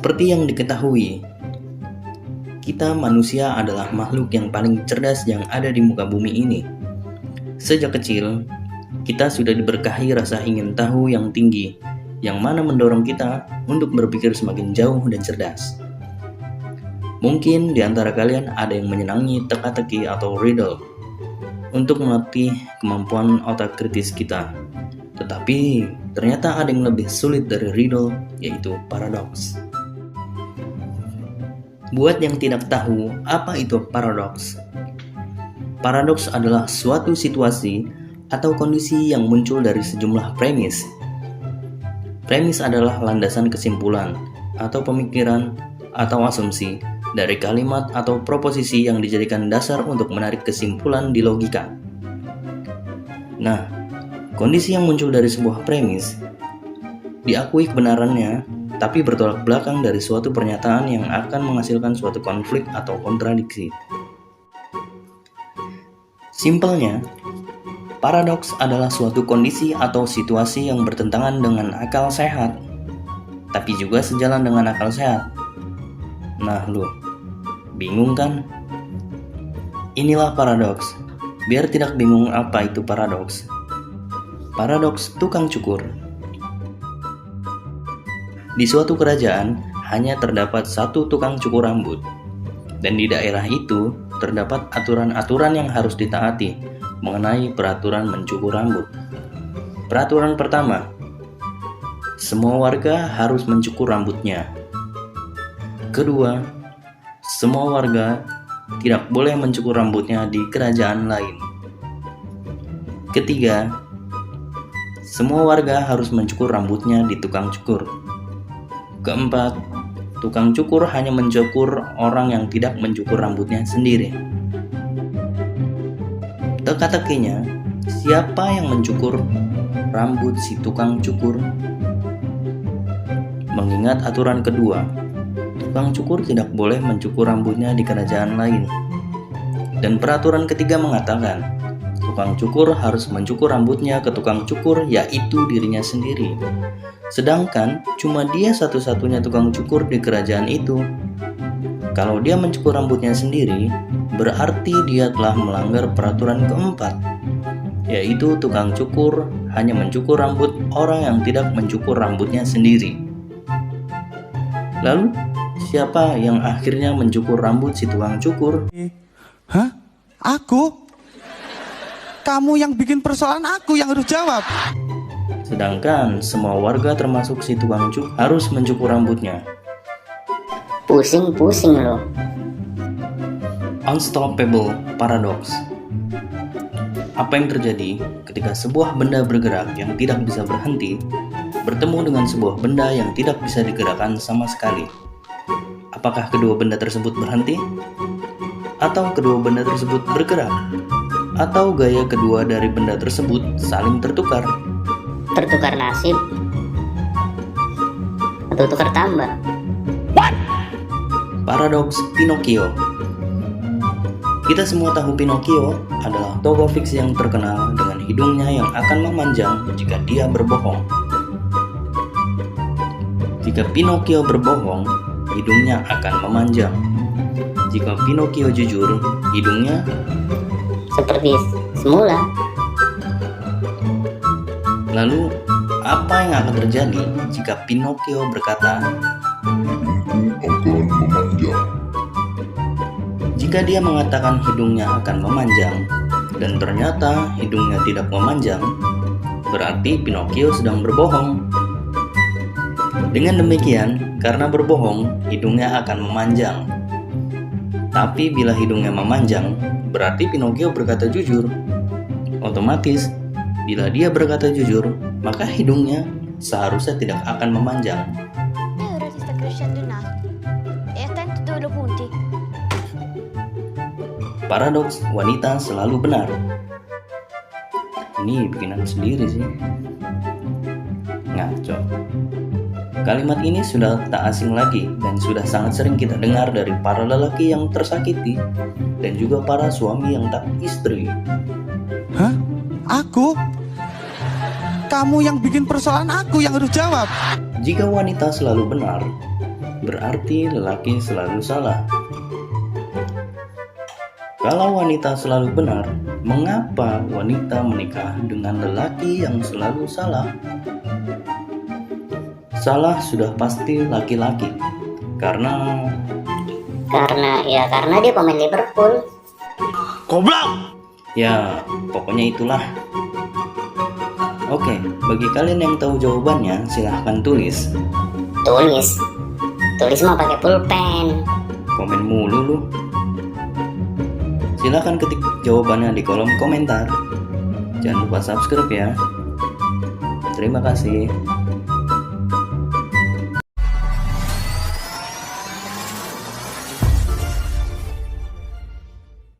Seperti yang diketahui, kita manusia adalah makhluk yang paling cerdas yang ada di muka bumi ini. Sejak kecil, kita sudah diberkahi rasa ingin tahu yang tinggi, yang mana mendorong kita untuk berpikir semakin jauh dan cerdas. Mungkin di antara kalian ada yang menyenangi teka-teki atau riddle untuk melatih kemampuan otak kritis kita. Tetapi ternyata ada yang lebih sulit dari riddle, yaitu paradoks. Buat yang tidak tahu apa itu paradoks, paradoks adalah suatu situasi atau kondisi yang muncul dari sejumlah premis. Premis adalah landasan kesimpulan atau pemikiran atau asumsi dari kalimat atau proposisi yang dijadikan dasar untuk menarik kesimpulan di logika. Nah, kondisi yang muncul dari sebuah premis diakui kebenarannya, tapi bertolak belakang dari suatu pernyataan yang akan menghasilkan suatu konflik atau kontradiksi. Simpelnya, paradoks adalah suatu kondisi atau situasi yang bertentangan dengan akal sehat, tapi juga sejalan dengan akal sehat. Nah, lu bingung kan? Inilah paradoks. Biar tidak bingung apa itu paradoks. Paradoks tukang cukur. Di suatu kerajaan hanya terdapat satu tukang cukur rambut, dan di daerah itu terdapat aturan-aturan yang harus ditaati mengenai peraturan mencukur rambut. Peraturan pertama, semua warga harus mencukur rambutnya. Kedua, semua warga tidak boleh mencukur rambutnya di kerajaan lain. Ketiga, semua warga harus mencukur rambutnya di tukang cukur. Keempat, tukang cukur hanya mencukur orang yang tidak mencukur rambutnya sendiri. Teka-tekinya, siapa yang mencukur rambut si tukang cukur? Mengingat aturan kedua, tukang cukur tidak boleh mencukur rambutnya di kerajaan lain. Dan peraturan ketiga mengatakan, tukang cukur harus mencukur rambutnya ke tukang cukur, yaitu dirinya sendiri. Sedangkan cuma dia satu-satunya tukang cukur di kerajaan itu. Kalau dia mencukur rambutnya sendiri, berarti dia telah melanggar peraturan keempat, yaitu tukang cukur hanya mencukur rambut orang yang tidak mencukur rambutnya sendiri. Lalu, siapa yang akhirnya mencukur rambut si tukang cukur? Hah? Aku? Kamu yang bikin persoalan, aku yang harus jawab. Sedangkan semua warga termasuk si tukang cukur harus mencukur rambutnya. Pusing-pusing loh. Unstoppable paradox. Apa yang terjadi ketika sebuah benda bergerak yang tidak bisa berhenti bertemu dengan sebuah benda yang tidak bisa digerakkan sama sekali? Apakah kedua benda tersebut berhenti? Atau kedua benda tersebut bergerak? Atau gaya kedua dari benda tersebut saling tertukar? Tertukar nasib atau tukar tambah? Paradoks Pinocchio. Kita semua tahu Pinocchio adalah tokoh fiksi yang terkenal dengan hidungnya yang akan memanjang jika dia berbohong. Jika Pinocchio berbohong, hidungnya akan memanjang. Jika Pinocchio jujur, hidungnya Seperti semula. Lalu, apa yang akan terjadi jika Pinocchio berkata, "Hidungku akan memanjang"? Jika dia mengatakan hidungnya akan memanjang, dan ternyata hidungnya tidak memanjang, berarti Pinocchio sedang berbohong. Dengan demikian, karena berbohong, hidungnya akan memanjang. Tapi bila hidungnya memanjang, berarti Pinocchio berkata jujur. Otomatis, bila dia berkata jujur, maka hidungnya seharusnya tidak akan memanjang. Ora ti sta crescendo il naso. E attento dove lo punti. Paradoks wanita selalu benar. Ini bikinan sendiri sih. Ngaco. Kalimat ini sudah tak asing lagi dan sudah sangat sering kita dengar dari para lelaki yang tersakiti dan juga para suami yang tak istri. Hah? Aku? Kamu yang bikin persoalan, aku yang harus jawab. Jika wanita selalu benar, berarti lelaki selalu salah. Kalau wanita selalu benar, mengapa wanita menikah dengan lelaki yang selalu salah? Salah sudah pasti laki-laki, karena dia pemain Liverpool. Goblok! ya pokoknya itulah. Oke, bagi kalian yang tahu jawabannya silahkan tulis. Tulis mah pakai pulpen. Komen mulu lu. Silahkan ketik jawabannya di kolom komentar. Jangan lupa subscribe ya. Terima kasih.